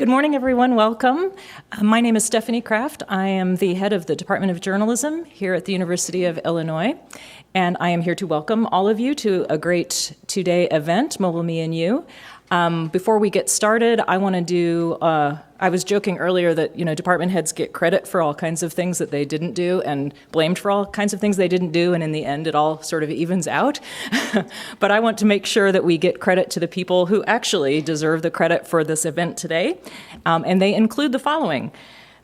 Good morning, everyone. Welcome. My name is Stephanie Kraft. I am the head of the Department of Journalism here at the University of Illinois, and I am here to welcome all of you to a great two-day event, Mobile Me and You. Before we get started, I want to do, I was joking earlier that, department heads get credit for all kinds of things that they didn't do and blamed for all kinds of things they didn't do, and in the end it all sort of evens out. But I want to make sure that we get credit to the people who actually deserve the credit for this event today, and they include the following.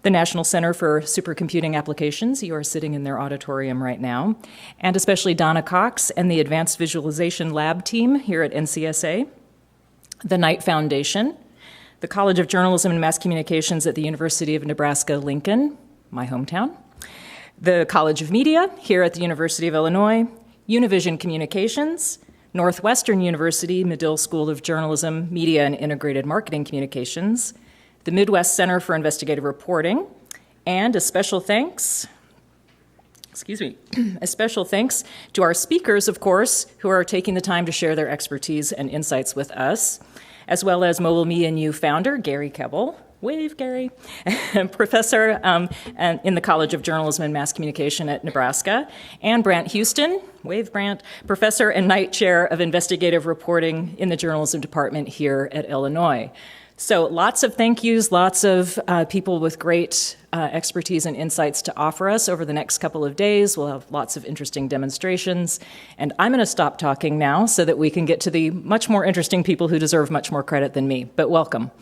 The National Center for Supercomputing Applications, you are sitting in their auditorium right now, and especially Donna Cox and the Advanced Visualization Lab team here at NCSA. The Knight Foundation, the College of Journalism and Mass Communications at the University of Nebraska-Lincoln, my hometown, the College of Media here at the University of Illinois, Univision Communications, Northwestern University Medill School of Journalism, Media and Integrated Marketing Communications, the Midwest Center for Investigative Reporting, and a special thanks to our speakers, of course, who are taking the time to share their expertise and insights with us, as well as Mobile Me and You founder, Gary Kebbel. Wave, Gary. Professor in the College of Journalism and Mass Communication at Nebraska, and Brant Houston, wave Brant, Professor and Knight Chair of Investigative Reporting in the Journalism Department here at Illinois. So lots of thank yous, lots of people with great expertise and insights to offer us over the next couple of days. We'll have lots of interesting demonstrations. And I'm going to stop talking now so that we can get to the much more interesting people who deserve much more credit than me. But welcome.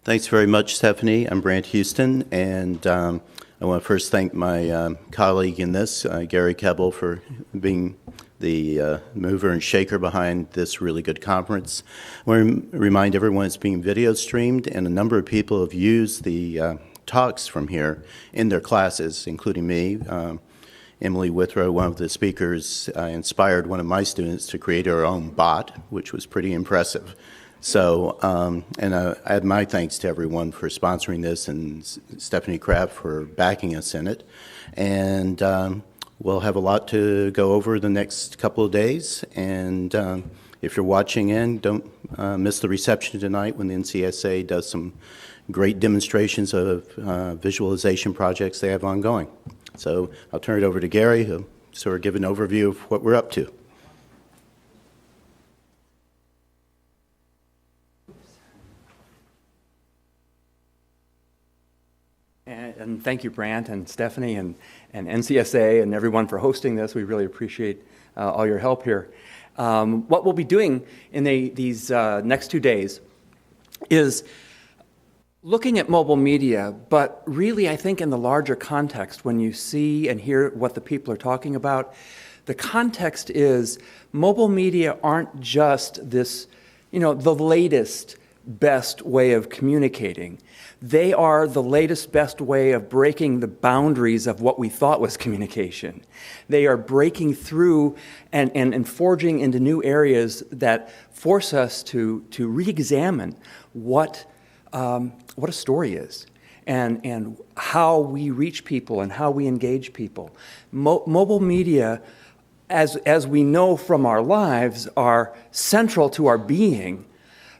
Thanks very much, Stephanie. I'm Brant Houston, and I want to first thank my colleague in this, Gary Kebbel, for being the mover and shaker behind this really good conference. I want to remind everyone it's being video streamed, and a number of people have used the talks from here in their classes, including me. Emily Withrow, one of the speakers, inspired one of my students to create her own bot, which was pretty impressive. So, and I add my thanks to everyone for sponsoring this and Stephanie Kraft for backing us in it. And we'll have a lot to go over the next couple of days. And if you're watching in, don't miss the reception tonight when the NCSA does some great demonstrations of visualization projects they have ongoing. So I'll turn it over to Gary, who'll sort of give an overview of what we're up to. And thank you, Brant and Stephanie and NCSA and everyone for hosting this. We really appreciate all your help here. What we'll be doing in these next 2 days is looking at mobile media, but really I think in the larger context, when you see and hear what the people are talking about, the context is mobile media aren't just this, the latest, best way of communicating. They are the latest, best way of breaking the boundaries of what we thought was communication. They are breaking through and forging into new areas that force us to re-examine what a story is and how we reach people and how we engage people. Mobile media, as we know from our lives, are central to our being.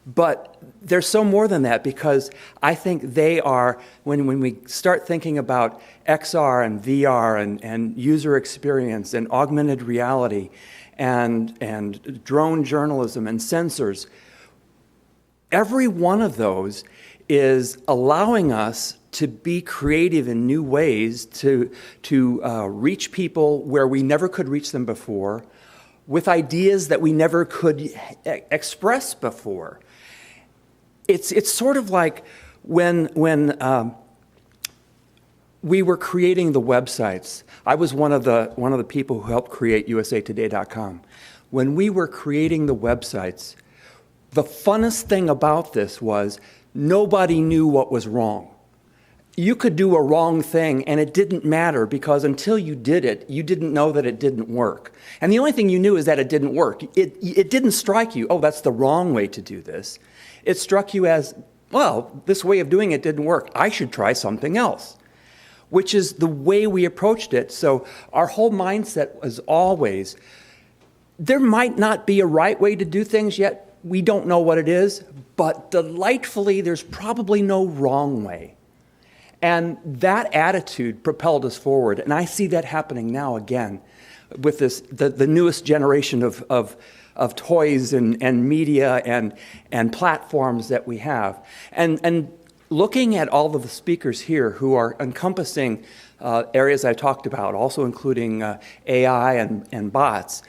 But there's so more than that, because I think they are, when we start thinking about XR and VR and user experience and augmented reality and drone journalism and sensors, every one of those is allowing us to be creative in new ways to reach people where we never could reach them before, with ideas that we never could express before. It's sort of like when we were creating the websites. I was one of the people who helped create usatoday.com. When we were creating the websites, the funnest thing about this was nobody knew what was wrong. You could do a wrong thing and it didn't matter, because until you did it, you didn't know that it didn't work. And the only thing you knew is that it didn't work. It didn't strike you, oh, that's the wrong way to do this. It struck you as, well, this way of doing it didn't work. I should try something else. which is the way we approached it. So our whole mindset was always, there might not be a right way to do things yet. We don't know what it is, but delightfully, there's probably no wrong way. And that attitude propelled us forward. And I see that happening now again with the newest generation of toys and media and platforms that we have. And looking at all of the speakers here who are encompassing areas I talked about, also including AI and bots,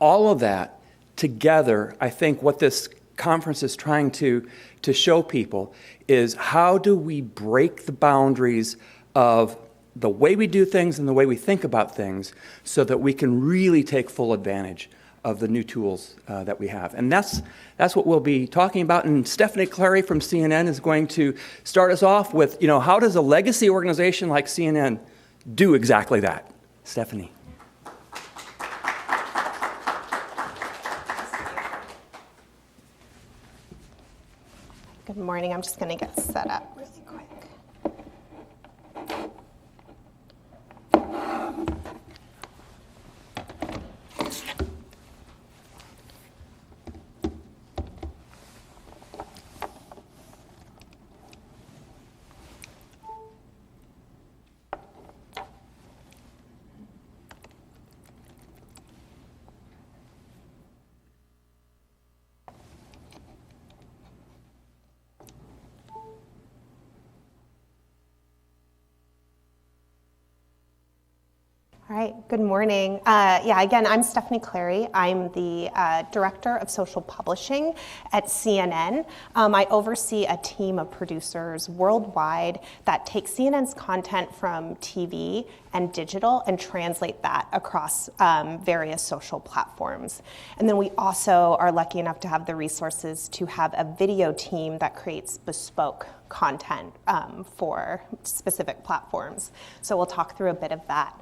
all of that together, I think what this conference is trying to show people is how do we break the boundaries of the way we do things and the way we think about things so that we can really take full advantage of the new tools that we have. And that's what we'll be talking about. And Stephanie Clary from CNN is going to start us off with, how does a legacy organization like CNN do exactly that? Stephanie. Good morning. I'm just going to get set up really quick. All right, good morning. Again, I'm Stephanie Clary. I'm the Director of Social Publishing at CNN. I oversee a team of producers worldwide that take CNN's content from TV and digital and translate that across various social platforms. And then we also are lucky enough to have the resources to have a video team that creates bespoke content for specific platforms. So we'll talk through a bit of that.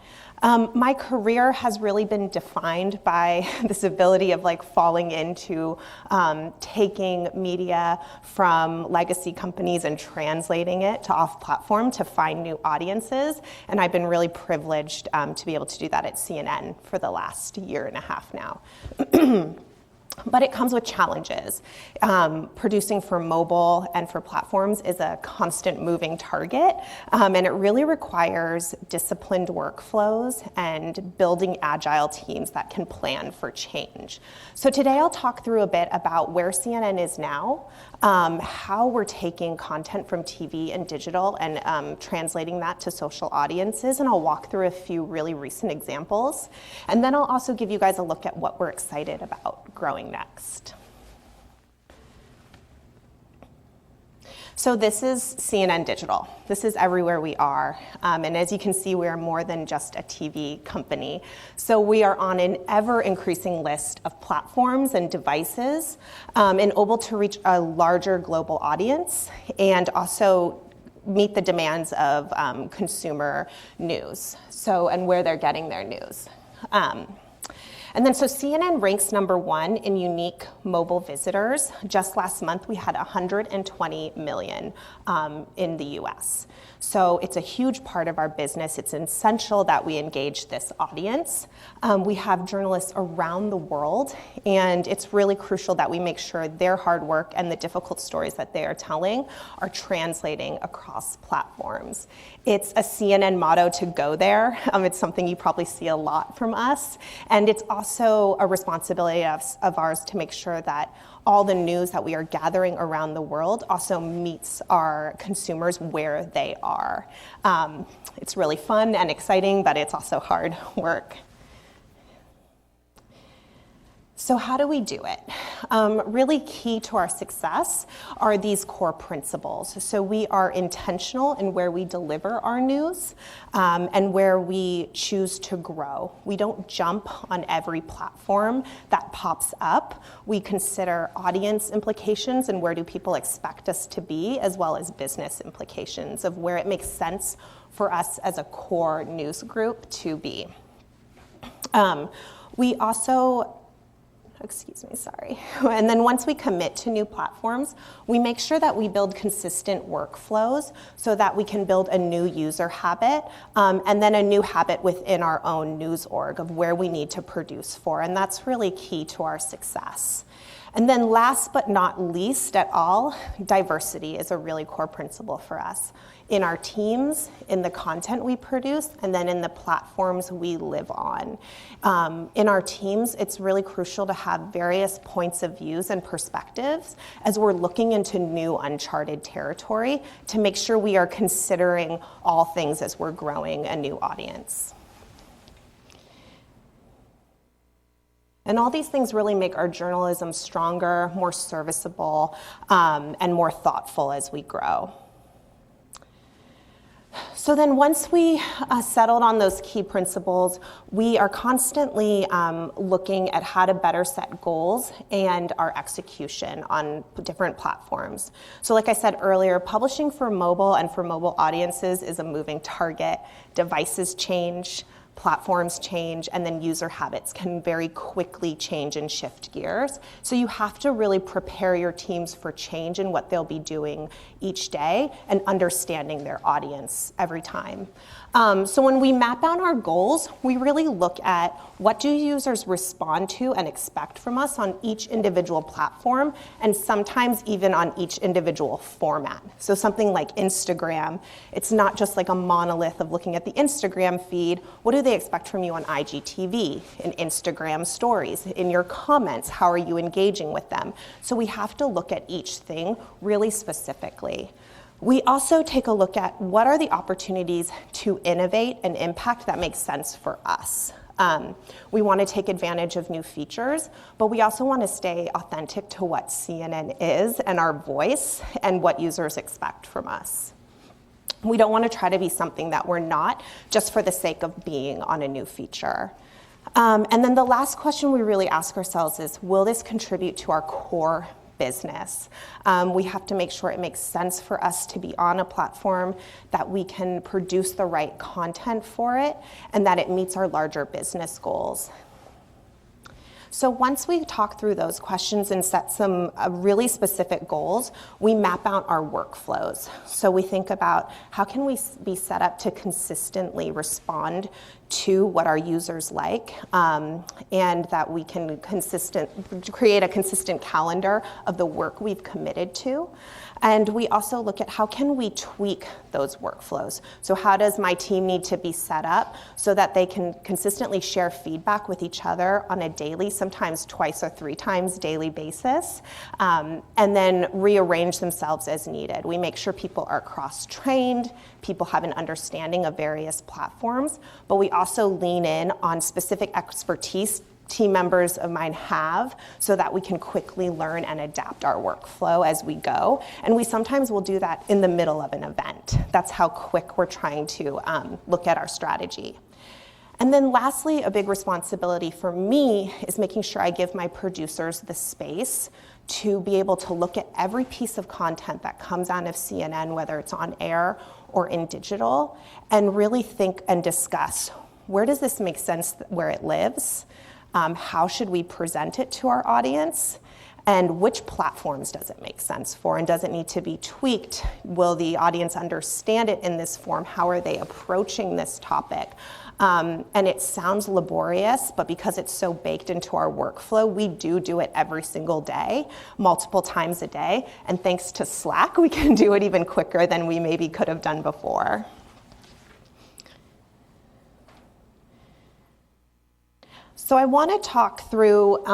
My career has really been defined by this ability of falling into taking media from legacy companies and translating it to off-platform to find new audiences. And I've been really privileged to be able to do that at CNN for the last year and a half now. But it comes with challenges. Producing for mobile and for platforms is a constant moving target, and it really requires disciplined workflows and building agile teams that can plan for change. So today I'll talk through a bit about where CNN is now, how we're taking content from TV and digital and translating that to social audiences, and I'll walk through a few really recent examples. And then I'll also give you guys a look at what we're excited about growing next. So this is CNN Digital. This is everywhere we are. And as you can see, we are more than just a TV company. So we are on an ever-increasing list of platforms and devices and able to reach a larger global audience and also meet the demands of consumer news, and where they're getting their news. And then so CNN ranks #1 in unique mobile visitors. Just last month, we had 120 million in the US. So it's a huge part of our business. It's essential that we engage this audience. We have journalists around the world, and it's really crucial that we make sure their hard work and the difficult stories that they are telling are translating across platforms. It's a CNN motto to go there. It's something you probably see a lot from us. And it's also a responsibility of ours to make sure that all the news that we are gathering around the world also meets our consumers where they are. It's really fun and exciting, but it's also hard work. So how do we do it? Really key to our success are these core principles. So we are intentional in where we deliver our news and where we choose to grow. We don't jump on every platform that pops up. We consider audience implications and where do people expect us to be, as well as business implications of where it makes sense for us as a core news group to be. We also excuse me, sorry. And then once we commit to new platforms, we make sure that we build consistent workflows so that we can build a new user habit and then a new habit within our own news org of where we need to produce for. And that's really key to our success. And then last but not least at all, diversity is a really core principle for us in our teams, in the content we produce, and then in the platforms we live on. In our teams, it's really crucial to have various points of views and perspectives as we're looking into new uncharted territory to make sure we are considering all things as we're growing a new audience. And all these things really make our journalism stronger, more serviceable, and more thoughtful as we grow. So then once we settled on those key principles, we are constantly looking at how to better set goals and our execution on different platforms. So like I said earlier, publishing for mobile and for mobile audiences is a moving target. Devices change, platforms change, and then user habits can very quickly change and shift gears. So you have to really prepare your teams for change in what they'll be doing each day and understanding their audience every time. So when we map out our goals, we really look at what do users respond to and expect from us on each individual platform, and sometimes even on each individual format. So something like Instagram, it's not just like a monolith of looking at the Instagram feed. What do they expect from you on IGTV, in Instagram stories, in your comments? How are you engaging with them? So we have to look at each thing really specifically. We also take a look at what are the opportunities to innovate and impact that makes sense for us. We want to take advantage of new features, but we also want to stay authentic to what CNN is and our voice and what users expect from us. We don't want to try to be something that we're not just for the sake of being on a new feature. And then the last question we really ask ourselves is, will this contribute to our core business? We have to make sure it makes sense for us to be on a platform, that we can produce the right content for it, and that it meets our larger business goals. So once we talk through those questions and set some really specific goals, we map out our workflows. So we think about how can we be set up to consistently respond to what our users like, and that we can create a consistent calendar of the work we've committed to. And we also look at how can we tweak those workflows. So how does my team need to be set up so that they can consistently share feedback with each other on a daily, sometimes twice or 3 times daily basis, and then rearrange themselves as needed. We make sure people are cross-trained, people have an understanding of various platforms, but we also lean in on specific expertise team members of mine have so that we can quickly learn and adapt our workflow as we go. And we sometimes will do that in the middle of an event. That's how quick we're trying to look at our strategy. And then lastly, a big responsibility for me is making sure I give my producers the space to be able to look at every piece of content that comes out of CNN, whether it's on air or in digital, and really think and discuss, where does this make sense where it lives? How should we present it to our audience? And which platforms does it make sense for? And does it need to be tweaked? Will the audience understand it in this form? How are they approaching this topic? And it sounds laborious, but because it's so baked into our workflow, we do it every single day, multiple times a day. And thanks to Slack, we can do it even quicker than we maybe could have done before. So I want to talk through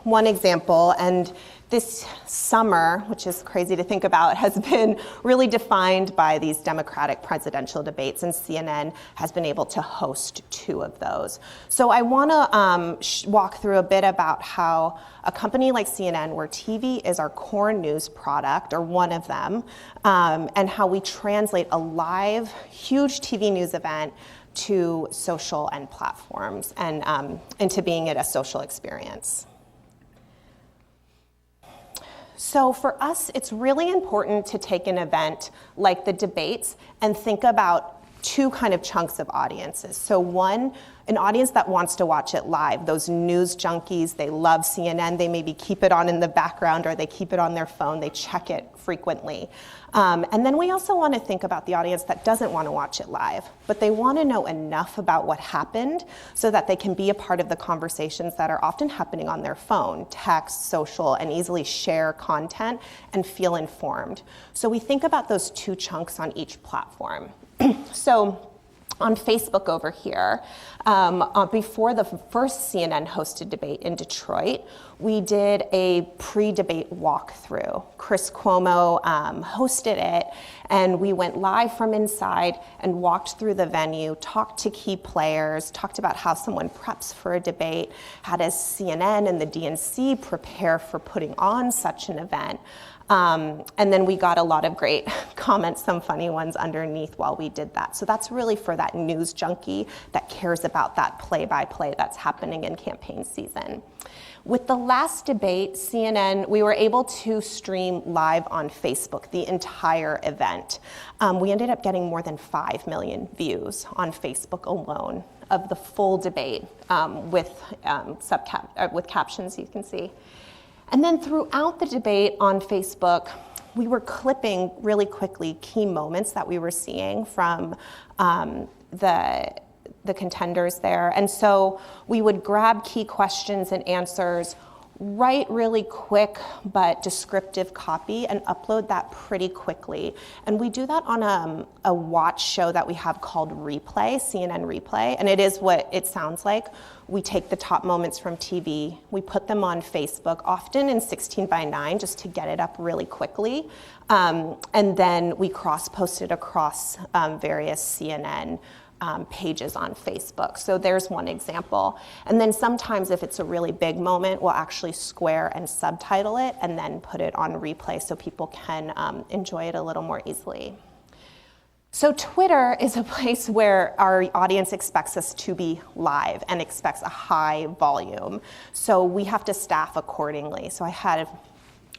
one example, and this summer, which is crazy to think about, has been really defined by these Democratic presidential debates, and CNN has been able to host 2 of those. So I want to walk through a bit about how a company like CNN, where TV is our core news product, or one of them, and how we translate a live, huge TV news event to social and platforms and into being it a social experience. So for us, it's really important to take an event like the debates and think about 2 kind of chunks of audiences. So one, an audience that wants to watch it live. Those news junkies, they love CNN, they maybe keep it on in the background or they keep it on their phone, they check it frequently. And then we also want to think about the audience that doesn't want to watch it live, but they want to know enough about what happened so that they can be a part of the conversations that are often happening on their phone, text, social, and easily share content and feel informed. So we think about those two chunks on each platform. So on Facebook over here, before the first CNN hosted debate in Detroit, we did a pre-debate walkthrough. Chris Cuomo hosted it, and we went live from inside and walked through the venue, talked to key players, talked about how someone preps for a debate, how does CNN and the DNC prepare for putting on such an event. And then we got a lot of great comments, some funny ones underneath while we did that. So that's really for that news junkie that cares about that play-by-play that's happening in campaign season. With the last debate, CNN, we were able to stream live on Facebook the entire event. We ended up getting more than 5 million views on Facebook alone of the full debate with captions, you can see. And then throughout the debate on Facebook, we were clipping really quickly key moments that we were seeing from the contenders there. And so we would grab key questions and answers, write really quick but descriptive copy, and upload that pretty quickly. And we do that on a watch show that we have called Replay, CNN Replay, and it is what it sounds like. We take the top moments from TV, we put them on Facebook, often in 16:9, just to get it up really quickly. And then we cross-post it across various CNN pages on Facebook. So there's one example. And then sometimes if it's a really big moment, we'll actually square and subtitle it and then put it on replay so people can enjoy it a little more easily. So Twitter is a place where our audience expects us to be live and expects a high volume. So we have to staff accordingly. So I had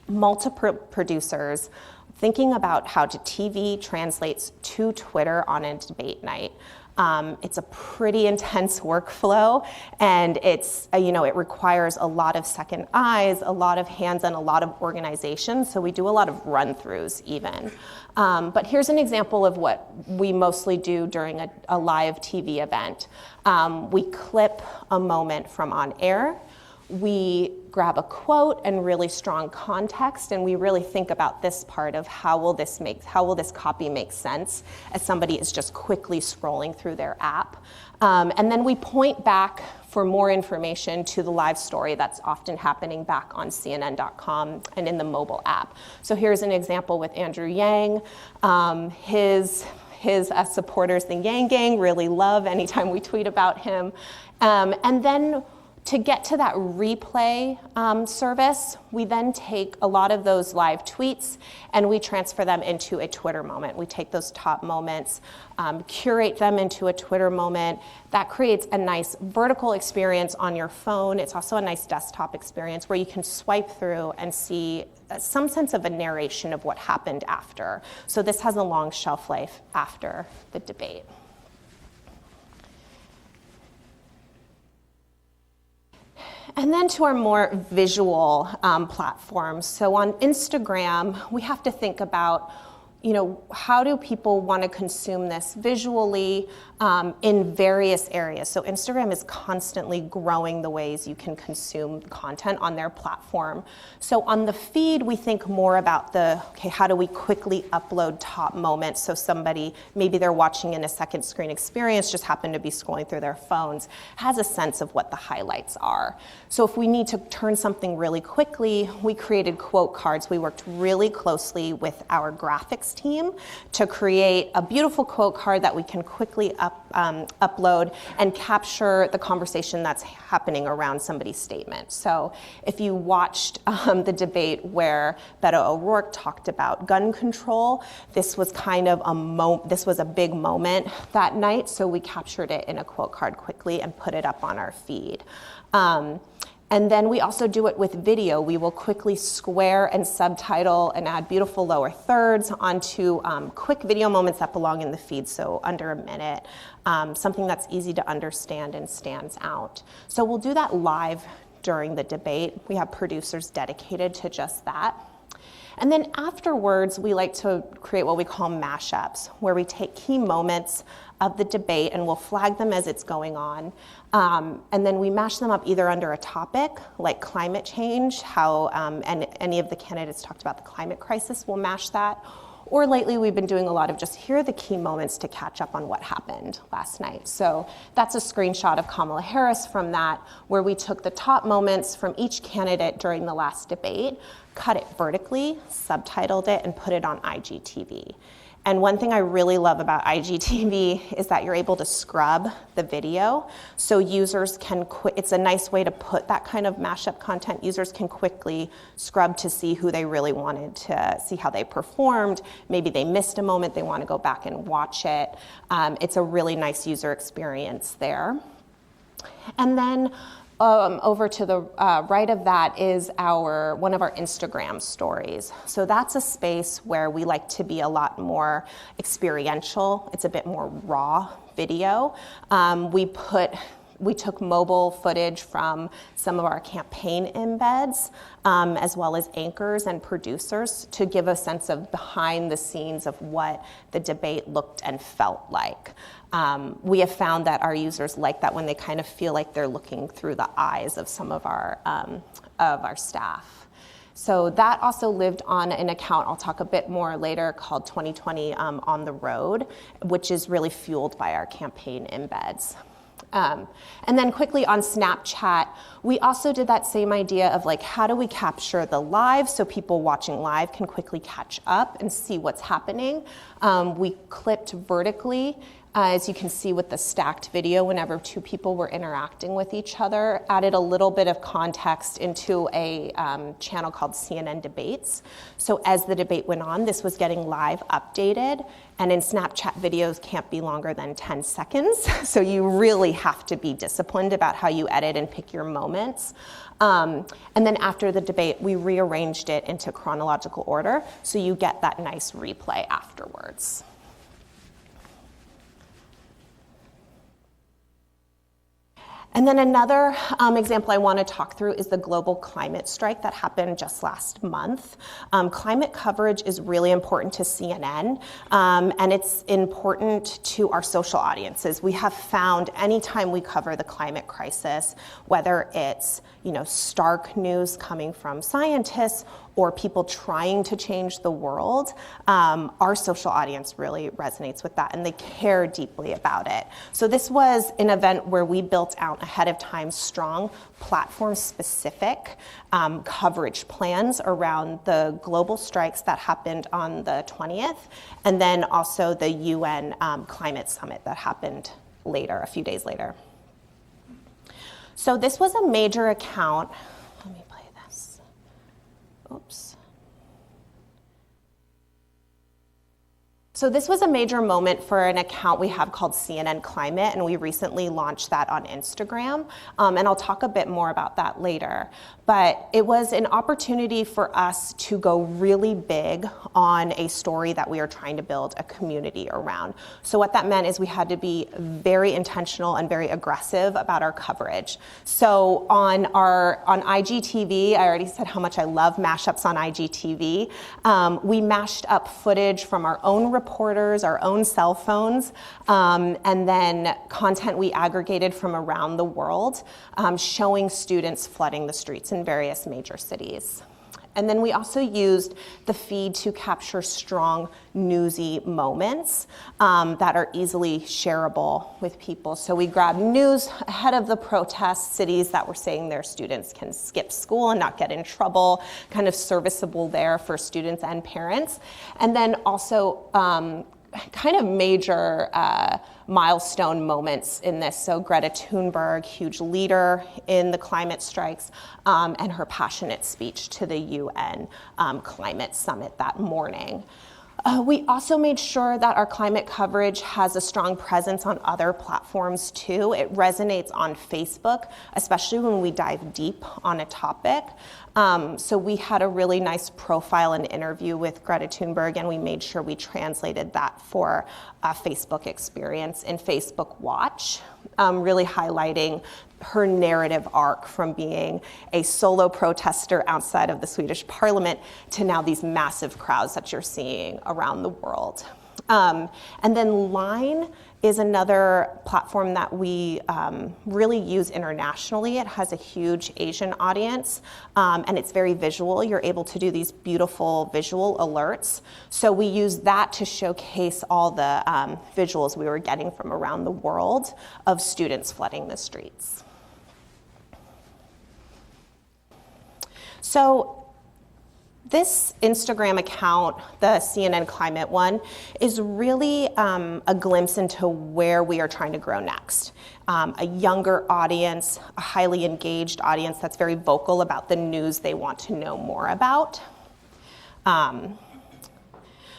multiple producers thinking about how TV translates to Twitter on a debate night. It's a pretty intense workflow, and it requires a lot of second eyes, a lot of hands, and a lot of organization. So we do a lot of run-throughs even. But here's an example of what we mostly do during a live TV event. We clip a moment from on air. We grab a quote and really strong context, and we really think about this part of how will this copy make sense as somebody is just quickly scrolling through their app. And then we point back for more information to the live story that's often happening back on CNN.com and in the mobile app. So here's an example with Andrew Yang. His supporters, the Yang Gang, really love anytime we tweet about him. And then to get to that replay service, we then take a lot of those live tweets and we transfer them into a Twitter moment. We take those top moments, curate them into a Twitter moment. That creates a nice vertical experience on your phone. It's also a nice desktop experience where you can swipe through and see some sense of a narration of what happened after. So this has a long shelf life after the debate. And then to our more visual platforms. So on Instagram, we have to think about, how do people want to consume this visually in various areas? So Instagram is constantly growing the ways you can consume content on their platform. So on the feed, we think more about how do we quickly upload top moments? So somebody, maybe they're watching in a second screen experience, just happen to be scrolling through their phones, has a sense of what the highlights are. So if we need to turn something really quickly, we created quote cards. We worked really closely with our graphics team to create a beautiful quote card that we can quickly upload and capture the conversation that's happening around somebody's statement. So if you watched the debate where Beto O'Rourke talked about gun control, this was kind of this was a big moment that night, so we captured it in a quote card quickly and put it up on our feed. And then we also do it with video. We will quickly square and subtitle and add beautiful lower thirds onto quick video moments that belong in the feed, so under a minute, something that's easy to understand and stands out. So we'll do that live during the debate. We have producers dedicated to just that. And then afterwards, we like to create what we call mashups, where we take key moments of the debate and we'll flag them as it's going on. And then we mash them up either under a topic, like climate change, how and any of the candidates talked about the climate crisis, we'll mash that. Or lately, we've been doing a lot of just here are the key moments to catch up on what happened last night. So that's a screenshot of Kamala Harris from that, where we took the top moments from each candidate during the last debate, cut it vertically, subtitled it, and put it on IGTV. And one thing I really love about IGTV is that you're able to scrub the video. So users can it's a nice way to put that kind of mashup content. Users can quickly scrub to see who they really wanted to see how they performed. Maybe they missed a moment, they want to go back and watch it. It's a really nice user experience there. And then over to the right of that is one of our Instagram stories. So that's a space where we like to be a lot more experiential. It's a bit more raw video. We took mobile footage from some of our campaign embeds, as well as anchors and producers to give a sense of behind the scenes of what the debate looked and felt like. We have found that our users like that when they kind of feel like they're looking through the eyes of some of our staff. So that also lived on an account I'll talk a bit more later called 2020 On the Road, which is really fueled by our campaign embeds. And then quickly on Snapchat, we also did that same idea of like, how do we capture the live so people watching live can quickly catch up and see what's happening. We clipped vertically, as you can see with the stacked video whenever two people were interacting with each other, added a little bit of context into a channel called CNN Debates. So as the debate went on, this was getting live updated. And in Snapchat, videos can't be longer than 10 seconds. So you really have to be disciplined about how you edit and pick your moments. And then after the debate, we rearranged it into chronological order. So you get that nice replay afterwards. And then another example I want to talk through is the global climate strike that happened just last month. Climate coverage is really important to CNN, and it's important to our social audiences. We have found anytime we cover the climate crisis, whether it's stark news coming from scientists or people trying to change the world, our social audience really resonates with that and they care deeply about it. So this was an event where we built out ahead of time strong platform-specific coverage plans around the global strikes that happened on the 20th, and then also the UN climate summit that happened later, a few days later. So this was a major account. Let me play this. Oops. So this was a major moment for an account we have called CNN Climate, and we recently launched that on Instagram, and I'll talk a bit more about that later. But it was an opportunity for us to go really big on a story that we are trying to build a community around. So what that meant is we had to be very intentional and very aggressive about our coverage. So on IGTV, I already said how much I love mashups on IGTV. We mashed up footage from our own reporters, our own cell phones, and then content we aggregated from around the world, showing students flooding the streets in various major cities. And then we also used the feed to capture strong newsy moments that are easily shareable with people. So we grabbed news ahead of the protests, cities that were saying their students can skip school and not get in trouble, kind of serviceable there for students and parents. And then also kind of major milestone moments in this. So Greta Thunberg, huge leader in the climate strikes, and her passionate speech to the UN climate summit that morning. We also made sure that our climate coverage has a strong presence on other platforms too. It resonates on Facebook, especially when we dive deep on a topic. So we had a really nice profile and interview with Greta Thunberg, and we made sure we translated that for a Facebook experience in Facebook Watch, really highlighting her narrative arc from being a solo protester outside of the Swedish parliament to now these massive crowds that you're seeing around the world. And then Line is another platform that we really use internationally. It has a huge Asian audience, and it's very visual. You're able to do these beautiful visual alerts. So we use that to showcase all the visuals we were getting from around the world of students flooding the streets. So this Instagram account, the CNN Climate one, is really a glimpse into where we are trying to grow next. A younger audience, a highly engaged audience that's very vocal about the news they want to know more about.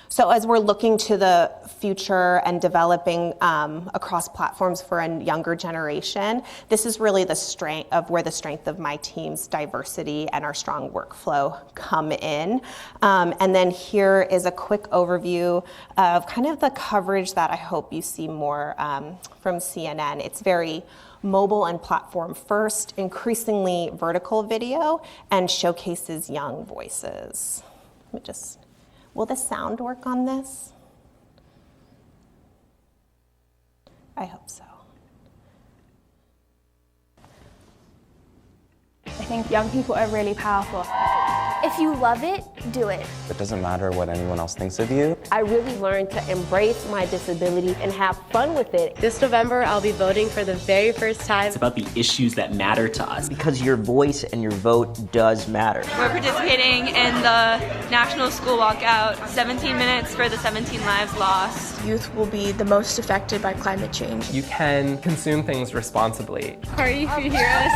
So as we're looking to the future and developing across platforms for a younger generation, this is really the strength of where the strength of my team's diversity and our strong workflow come in. And then here is a quick overview of kind of the coverage that I hope you see more from CNN. It's very mobile and platform first, increasingly vertical video, and showcases young voices. Let me just... Will the sound work on this? I hope so. I think young people are really powerful. If you love it, do it. It doesn't matter what anyone else thinks of you. I really learned to embrace my disability and have fun with it. This November, I'll be voting for the very first time. It's about the issues that matter to us. Because your voice and your vote does matter. We're participating in the National School Walkout, 17 minutes for the 17 lives lost. Youth will be the most affected by climate change. You can consume things responsibly. Sorry if you hear us.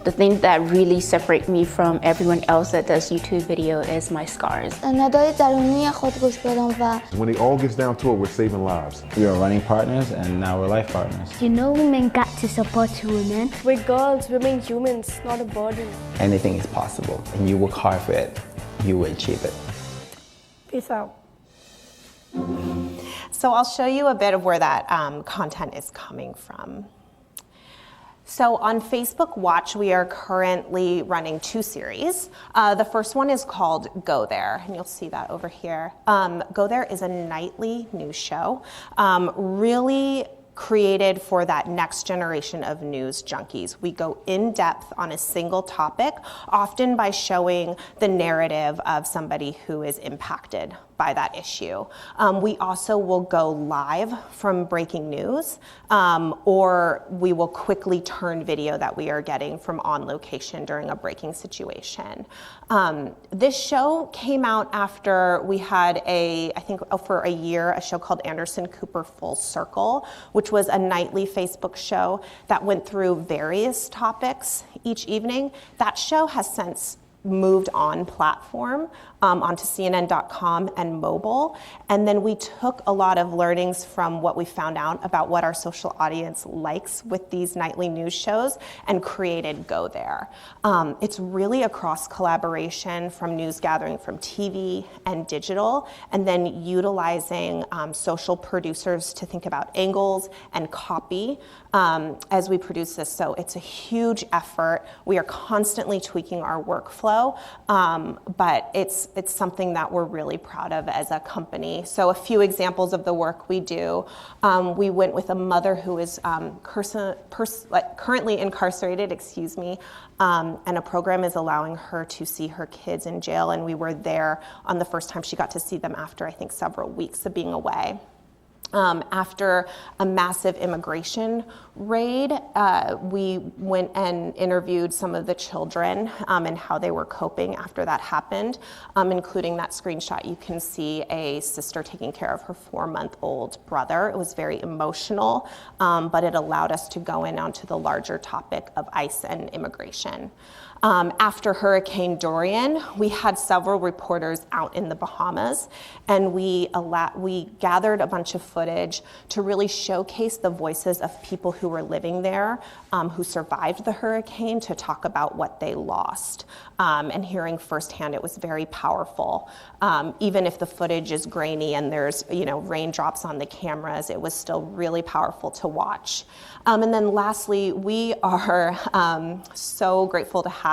The thing that really separates me from everyone else that does YouTube video is my scars. When it all gets down to it, we're saving lives. We are running partners and now we're life partners. You know, women got to support women. We're girls, women humans, not a burden. Anything is possible and you work hard for it, you will achieve it. Peace out. So I'll show you a bit of where that content is coming from. So on Facebook Watch, we are currently running 2 series. The first one is called Go There, and you'll see that over here. Go There is a nightly news show, really created for that next generation of news junkies. We go in depth on a single topic, often by showing the narrative of somebody who is impacted by that issue. We also will go live from breaking news, or we will quickly turn video that we are getting from on location during a breaking situation. This show came out after we had I think for a year, a show called Anderson Cooper Full Circle, which was a nightly Facebook show that went through various topics each evening. That show has since moved on platform onto CNN.com and mobile. And then we took a lot of learnings from what we found out about what our social audience likes with these nightly news shows and created Go There. It's really a cross collaboration from news gathering from TV and digital, and then utilizing social producers to think about angles and copy as we produce this. So it's a huge effort. We are constantly tweaking our workflow, but it's something that we're really proud of as a company. So a few examples of the work we do. We went with a mother who is currently incarcerated, and a program is allowing her to see her kids in jail, and we were there on the first time she got to see them after, I think, several weeks of being away. After a massive immigration raid, we went and interviewed some of the children and how they were coping after that happened, including that screenshot. You can see a sister taking care of her 4-month-old brother. It was very emotional, but it allowed us to go in onto the larger topic of ICE and immigration. After Hurricane Dorian, we had several reporters out in the Bahamas, and we gathered a bunch of footage to really showcase the voices of people who were living there, who survived the hurricane, to talk about what they lost. And hearing firsthand, it was very powerful. Even if the footage is grainy and there's raindrops on the cameras, it was still really powerful to watch. And then lastly, we are so grateful to have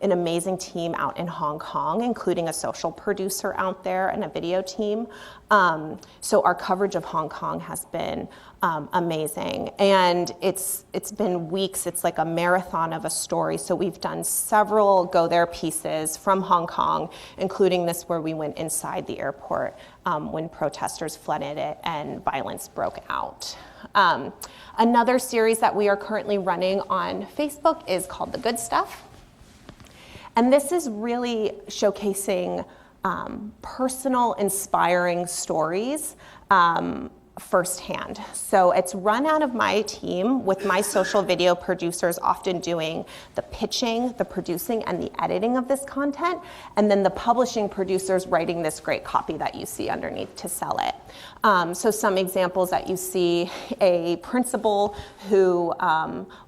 an amazing team out in Hong Kong, including a social producer out there and a video team. So our coverage of Hong Kong has been amazing. And it's been weeks. It's like a marathon of a story. So we've done several Go There pieces from Hong Kong, including this where we went inside the airport when protesters flooded it and violence broke out. Another series that we are currently running on Facebook is called The Good Stuff. And this is really showcasing personal, inspiring stories firsthand. So it's run out of my team, with my social video producers often doing the pitching, the producing, and the editing of this content, and then the publishing producers writing this great copy that you see underneath to sell it. So some examples that you see: a principal who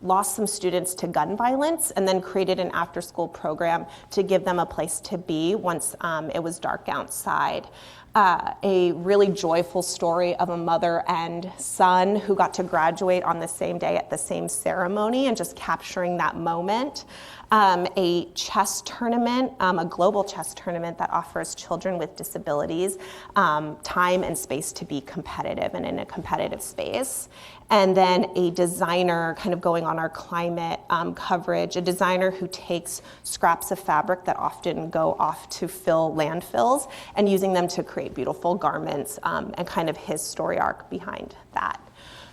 lost some students to gun violence and then created an after-school program to give them a place to be once it was dark outside. A really joyful story of a mother and son who got to graduate on the same day at the same ceremony, and just capturing that moment. A chess tournament, a global chess tournament that offers children with disabilities time and space to be competitive and in a competitive space. And then a designer, kind of going on our climate coverage, a designer who takes scraps of fabric that often go off to fill landfills and using them to create beautiful garments, and kind of his story arc behind that.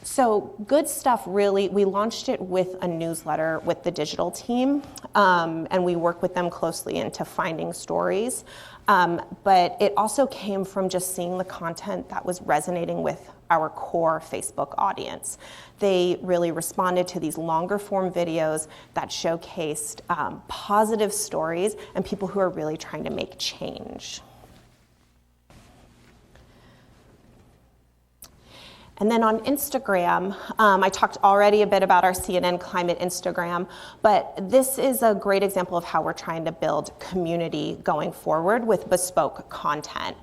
So Good Stuff, really, we launched it with a newsletter with the digital team, and we work with them closely into finding stories. But it also came from just seeing the content that was resonating with our core Facebook audience. They really responded to these longer form videos that showcased positive stories and people who are really trying to make change. And then on Instagram, I talked already a bit about our CNN Climate Instagram, but this is a great example of how we're trying to build community going forward with bespoke content.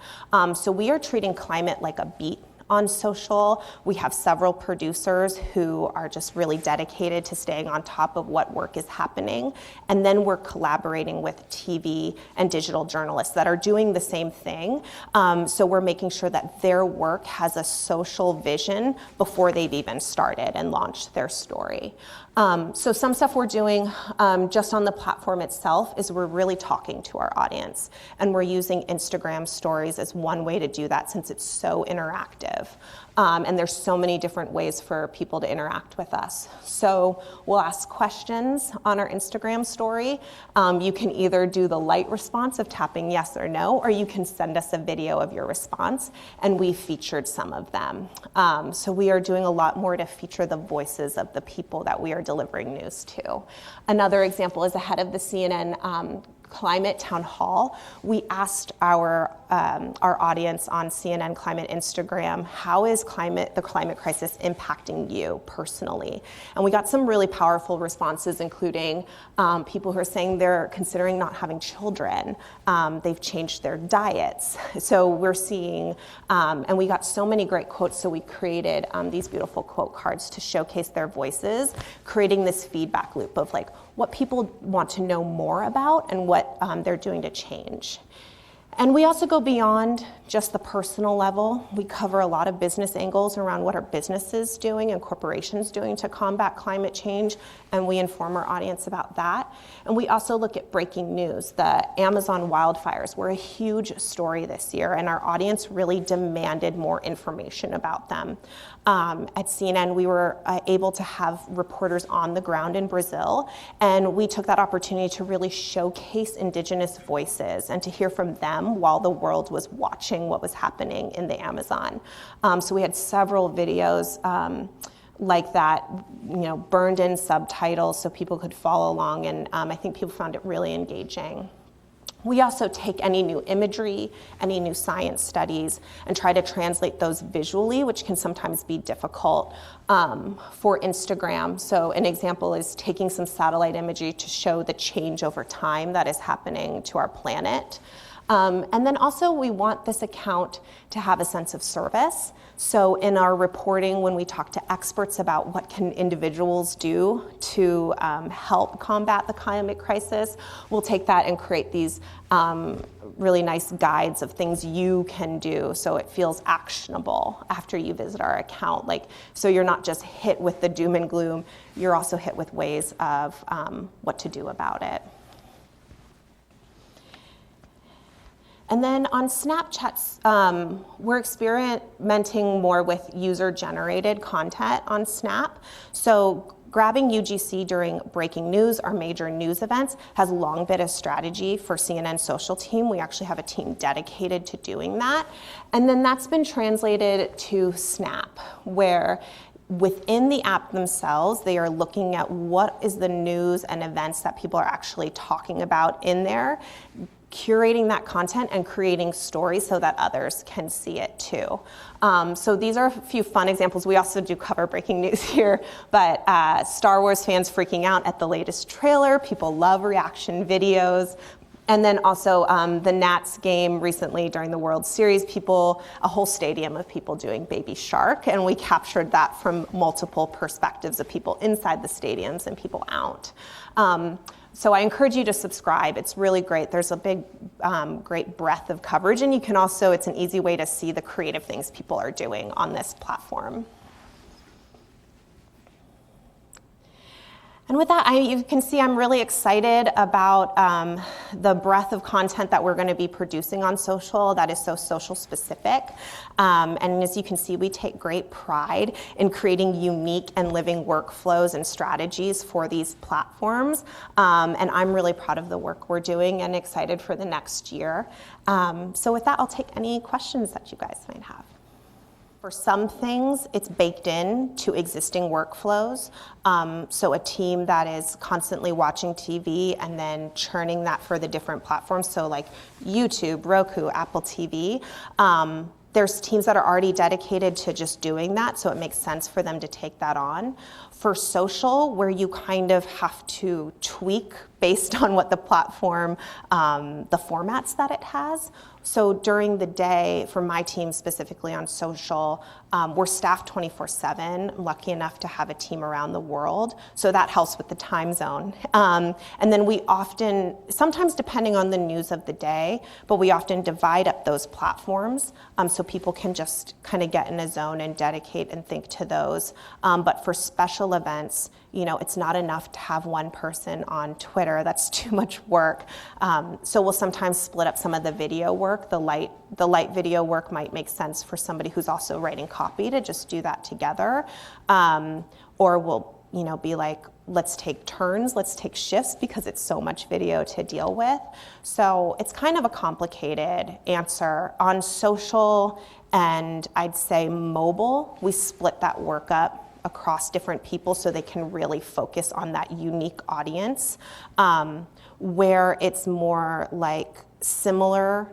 So we are treating climate like a beat on social. We have several producers who are just really dedicated to staying on top of what work is happening. And then we're collaborating with TV and digital journalists that are doing the same thing. So we're making sure that their work has a social vision before they've even started and launched their story. So some stuff we're doing just on the platform itself is we're really talking to our audience, and we're using Instagram stories as one way to do that, since it's so interactive. And there's so many different ways for people to interact with us. So we'll ask questions on our Instagram story. You can either do the light response of tapping yes or no, or you can send us a video of your response, and we featured some of them. So we are doing a lot more to feature the voices of the people that we are delivering news to. Another example is ahead of the CNN Climate Town Hall. We asked our audience on CNN Climate Instagram, how is the climate crisis impacting you personally? And we got some really powerful responses, including people who are saying they're considering not having children. They've changed their diets. So we're seeing, and we got so many great quotes, so we created these beautiful quote cards to showcase their voices, creating this feedback loop of like what people want to know more about and what they're doing to change. And we also go beyond just the personal level. We cover a lot of business angles around what are businesses doing and corporations doing to combat climate change, and we inform our audience about that. And we also look at breaking news. The Amazon wildfires were a huge story this year, and our audience really demanded more information about them. At CNN, we were able to have reporters on the ground in Brazil, and we took that opportunity to really showcase Indigenous voices and to hear from them while the world was watching what was happening in the Amazon. So we had several videos like that, burned in subtitles so people could follow along, and I think people found it really engaging. We also take any new imagery, any new science studies, and try to translate those visually, which can sometimes be difficult for Instagram. So an example is taking some satellite imagery to show the change over time that is happening to our planet. And then also we want this account to have a sense of service. So in our reporting, when we talk to experts about what can individuals do to help combat the climate crisis, we'll take that and create these really nice guides of things you can do so it feels actionable after you visit our account. So you're not just hit with the doom and gloom, you're also hit with ways of what to do about it. And then on Snapchat, we're experimenting more with user-generated content on Snap. So grabbing UGC during breaking news or major news events has long been a strategy for CNN social team. We actually have a team dedicated to doing that. And then that's been translated to Snap, where within the app themselves, they are looking at what is the news and events that people are actually talking about in there, curating that content and creating stories so that others can see it too. So these are a few fun examples. We also do cover breaking news here, but Star Wars fans freaking out at the latest trailer. People love reaction videos. And then also the Nats game recently during the World Series, a whole stadium of people doing Baby Shark, and we captured that from multiple perspectives of people inside the stadiums and people out. So I encourage you to subscribe. It's really great. There's a big, great breadth of coverage, and it's an easy way to see the creative things people are doing on this platform. And with that, you can see I'm really excited about the breadth of content that we're going to be producing on social that is so social specific. And as you can see, we take great pride in creating unique and living workflows and strategies for these platforms. And I'm really proud of the work we're doing and excited for the next year. So with that, I'll take any questions that you guys might have. For some things, it's baked in to existing workflows. So a team that is constantly watching TV and then churning that for the different platforms, so like YouTube, Roku, Apple TV, there's teams that are already dedicated to just doing that, so it makes sense for them to take that on. For social, where you kind of have to tweak based on what the platform, the formats that it has. So during the day, for my team specifically on social, we're staffed 24/7. I'm lucky enough to have a team around the world, so that helps with the time zone. And then we often, sometimes depending on the news of the day, but we often divide up those platforms so people can just kind of get in a zone and dedicate and think to those. But for special events, it's not enough to have one person on Twitter. That's too much work. So we'll sometimes split up some of the video work. The light video work might make sense for somebody who's also writing copy to just do that together. Or we'll, be like, let's take turns, let's take shifts because it's so much video to deal with. So it's kind of a complicated answer. On social and I'd say mobile, we split that work up across different people so they can really focus on that unique audience. Where it's more like similar,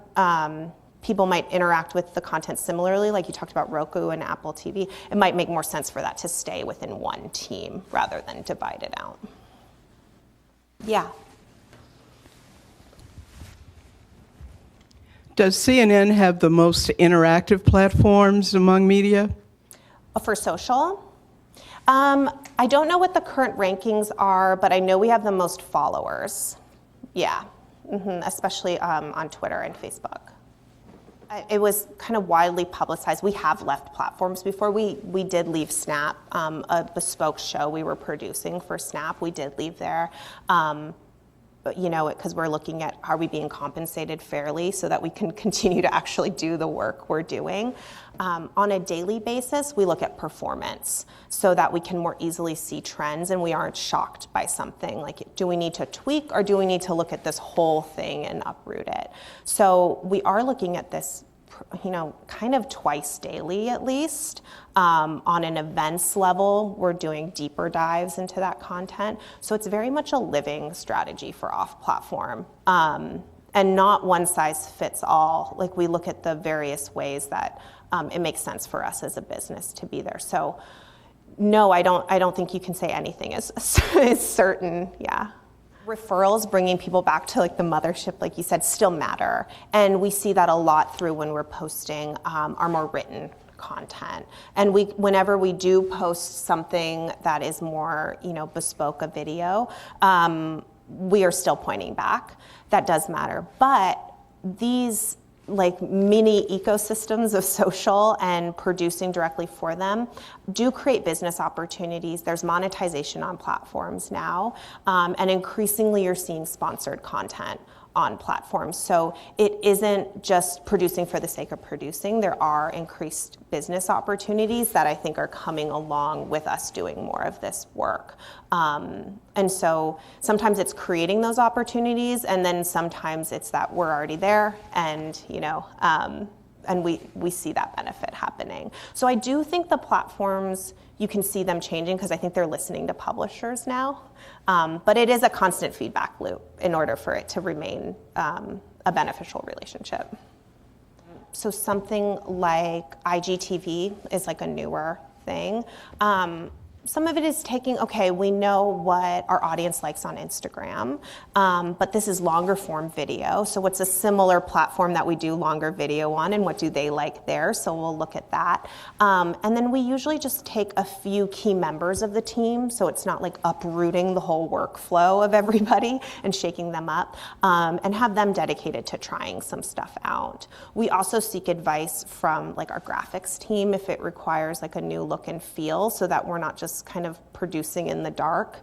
people might interact with the content similarly, like you talked about Roku and Apple TV. It might make more sense for that to stay within one team rather than divide it out. Yeah. Does CNN have the most interactive platforms among media? For social? I don't know what the current rankings are, but I know we have the most followers. Yeah, especially on Twitter and Facebook. It was kind of widely publicized. We have left platforms before. We did leave Snap, a bespoke show we were producing for Snap. We did leave there. But, because we're looking at, are we being compensated fairly so that we can continue to actually do the work we're doing. On a daily basis, we look at performance so that we can more easily see trends and we aren't shocked by something. Like, do we need to tweak or do we need to look at this whole thing and uproot it? So we are looking at this, kind of twice daily at least. On an events level, we're doing deeper dives into that content. So it's very much a living strategy for off-platform. And not one size fits all. Like, we look at the various ways that it makes sense for us as a business to be there. So no, I don't think you can say anything is certain, yeah. Referrals, bringing people back to like the mothership, like you said, still matter. And we see that a lot through when we're posting our more written content. And whenever we do post something that is more, bespoke a video, we are still pointing back. That does matter. But these like mini ecosystems of social and producing directly for them do create business opportunities. There's monetization on platforms now, and increasingly you're seeing sponsored content on platforms. So it isn't just producing for the sake of producing. There are increased business opportunities that I think are coming along with us doing more of this work. And so sometimes it's creating those opportunities, and then sometimes it's that we're already there, and and we see that benefit happening. So I do think the platforms, you can see them changing because I think they're listening to publishers now. But it is a constant feedback loop in order for it to remain a beneficial relationship. So something like IGTV is like a newer thing. Some of it is we know what our audience likes on Instagram, but this is longer form video. So what's a similar platform that we do longer video on, and what do they like there? So we'll look at that. And then we usually just take a few key members of the team, so it's not like uprooting the whole workflow of everybody and shaking them up, and have them dedicated to trying some stuff out. We also seek advice from like our graphics team if it requires like a new look and feel, so that we're not just kind of producing in the dark.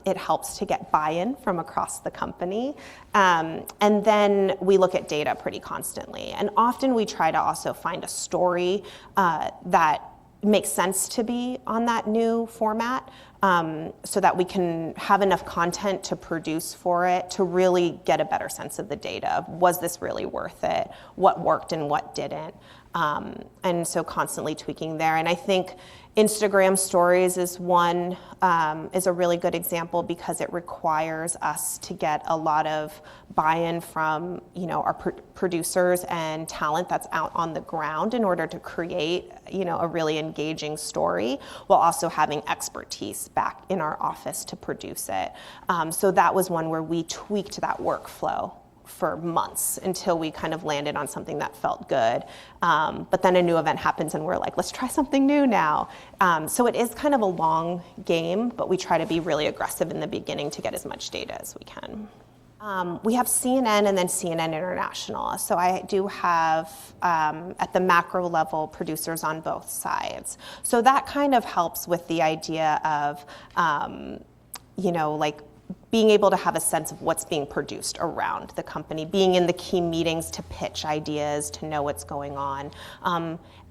It helps to get buy-in from across the company. And then we look at data pretty constantly. And often we try to also find a story that makes sense to be on that new format, so that we can have enough content to produce for it to really get a better sense of the data. Was this really worth it? What worked and what didn't? And so constantly tweaking there. And I think Instagram stories is a really good example because it requires us to get a lot of buy-in from, our producers and talent that's out on the ground in order to create, a really engaging story, while also having expertise back in our office to produce it. So that was one where we tweaked that workflow for months until we kind of landed on something that felt good. But then a new event happens and we're like, let's try something new now. So it is kind of a long game, but we try to be really aggressive in the beginning to get as much data as we can. We have CNN and then CNN International. So I do have, at the macro level, producers on both sides. So that kind of helps with the idea of, being able to have a sense of what's being produced around the company, being in the key meetings to pitch ideas, to know what's going on.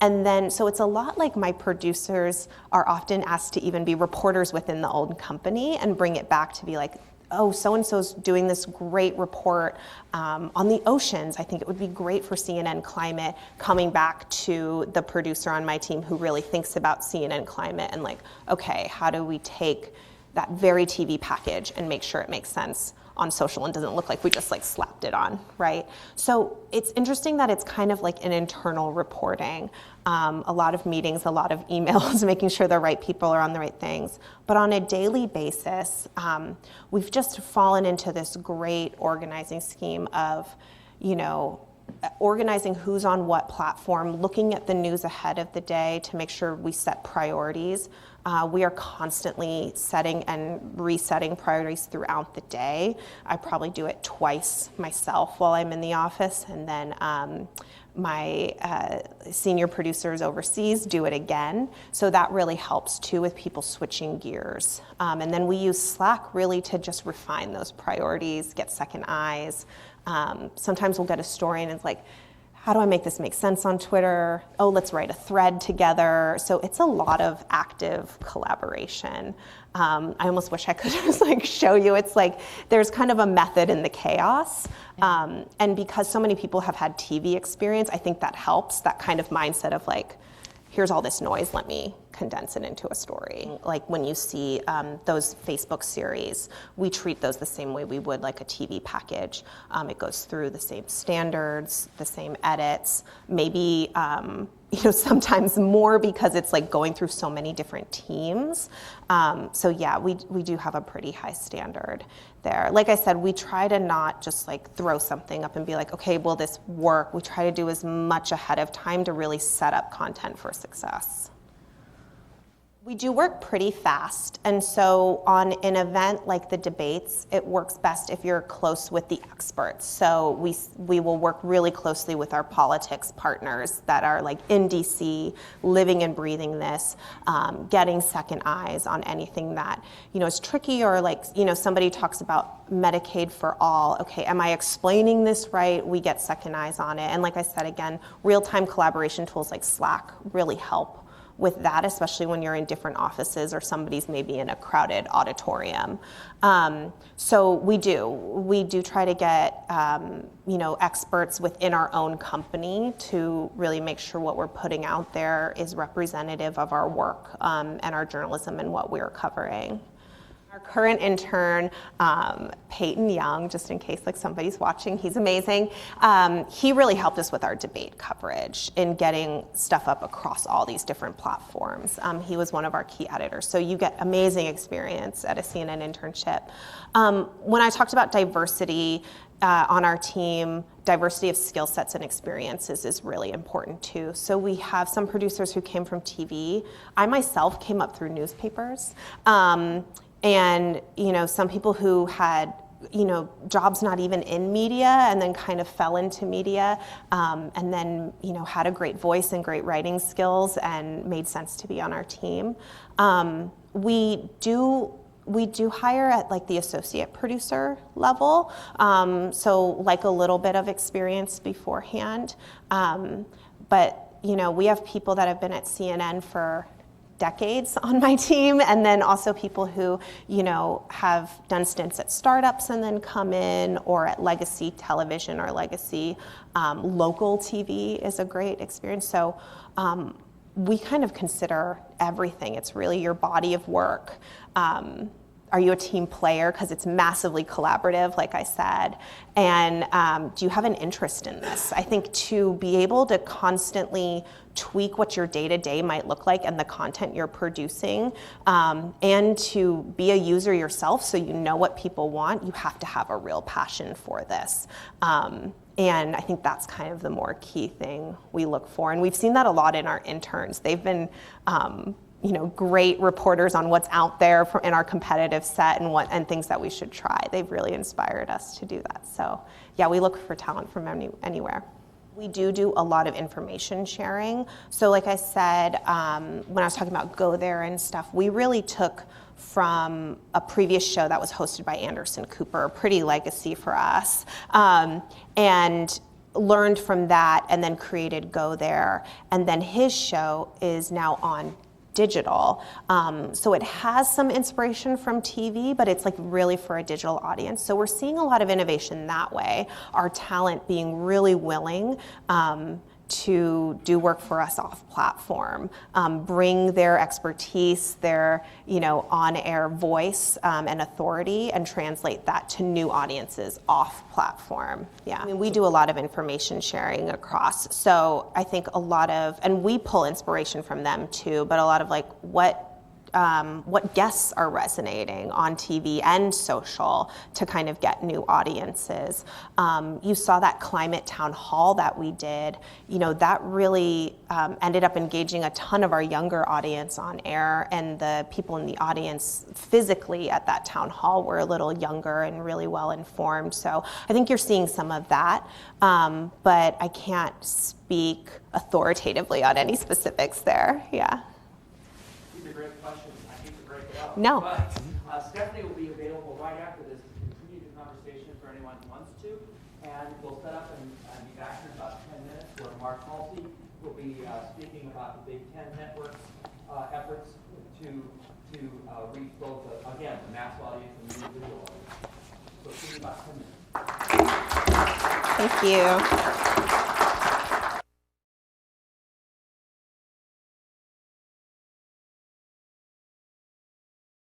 And then, so it's a lot like my producers are often asked to even be reporters within the old company and bring it back to be like, oh, so-and-so's doing this great report on the oceans. I think it would be great for CNN Climate, coming back to the producer on my team who really thinks about CNN Climate and like, okay, how do we take that very TV package and make sure it makes sense on social and doesn't look like we just like slapped it on, right? So it's interesting that it's kind of like an internal reporting, a lot of meetings, a lot of emails, making sure the right people are on the right things. But on a daily basis, we've just fallen into this great organizing scheme of, organizing who's on what platform, looking at the news ahead of the day to make sure we set priorities. We are constantly setting and resetting priorities throughout the day. I probably do it twice myself while I'm in the office, and then my senior producers overseas do it again. So that really helps too with people switching gears. And then we use Slack really to just refine those priorities, get second eyes. Sometimes we'll get a story and it's like, how do I make this make sense on Twitter? Oh, let's write a thread together. So it's a lot of active collaboration. I almost wish I could just like show you. It's like there's kind of a method in the chaos. And because so many people have had TV experience, I think that helps, that kind of mindset of like, here's all this noise, let me condense it into a story. Like when you see those Facebook series, we treat those the same way we would like a TV package. It goes through the same standards, the same edits, maybe sometimes more because it's like going through so many different teams. So yeah, we do have a pretty high standard there. Like I said, we try to not just like throw something up and be like, okay, will this work? We try to do as much ahead of time to really set up content for success. We do work pretty fast, and so on an event like the debates, it works best if you're close with the experts. So we will work really closely with our politics partners that are like in DC, living and breathing this, getting second eyes on anything that is tricky, or like somebody talks about Medicaid for all. Okay, am I explaining this right? We get second eyes on it, and like I said again, real-time collaboration tools like Slack really help with that, especially when you're in different offices or somebody's maybe in a crowded auditorium. So we do try to get experts within our own company to really make sure what we're putting out there is representative of our work and our journalism and what we're covering. Our current intern, Peyton Young, just in case like somebody's watching, he's amazing. He really helped us with our debate coverage in getting stuff up across all these different platforms. He was one of our key editors. So you get amazing experience at a CNN internship. When I talked about diversity on our team, diversity of skill sets and experiences is really important too. So we have some producers who came from TV. I myself came up through newspapers. And some people who had jobs not even in media and then kind of fell into media, and then had a great voice and great writing skills and made sense to be on our team. We do hire at like the associate producer level, so like a little bit of experience beforehand. But we have people that have been at CNN for decades on my team, and then also people who have done stints at startups and then come in, or at legacy television or legacy local TV is a great experience. So we kind of consider everything. It's really your body of work. Are you a team player? Because it's massively collaborative, like I said. And do you have an interest in this? I think to be able to constantly tweak what your day-to-day might look like and the content you're producing, and to be a user yourself so you know what people want, you have to have a real passion for this. And I think that's kind of the more key thing we look for. And we've seen that a lot in our interns. They've been great reporters on what's out there in our competitive set and things that we should try. They've really inspired us to do that. So yeah, we look for talent from anywhere. We do a lot of information sharing. So like I said, when I was talking about Go There and stuff, we really took from a previous show that was hosted by Anderson Cooper, a pretty legacy for us, and learned from that and then created Go There. And then his show is now on digital. So it has some inspiration from TV, but it's like really for a digital audience. So we're seeing a lot of innovation that way. Our talent being really willing to do work for us off platform, bring their expertise, their on-air voice and authority, and translate that to new audiences off platform. Yeah, I mean, we do a lot of information sharing across. So I think and we pull inspiration from them too, but a lot of like what what guests are resonating on TV and social to kind of get new audiences. You saw that climate town hall that we did. That really ended up engaging a ton of our younger audience on air, and the people in the audience physically at that town hall were a little younger and really well informed. So I think you're seeing some of that, but I can't speak authoritatively on any specifics there. Yeah. These are great questions. I hate to break it up. No. But Stephanie will be available right after this to continue the conversation for anyone who wants to. And we'll set up and be back in about 10 minutes where Mark Halsey will be speaking about the Big Ten Network's efforts to reach both, again, the mass audience and the individual audience. So see you in about 10 minutes. Thank you.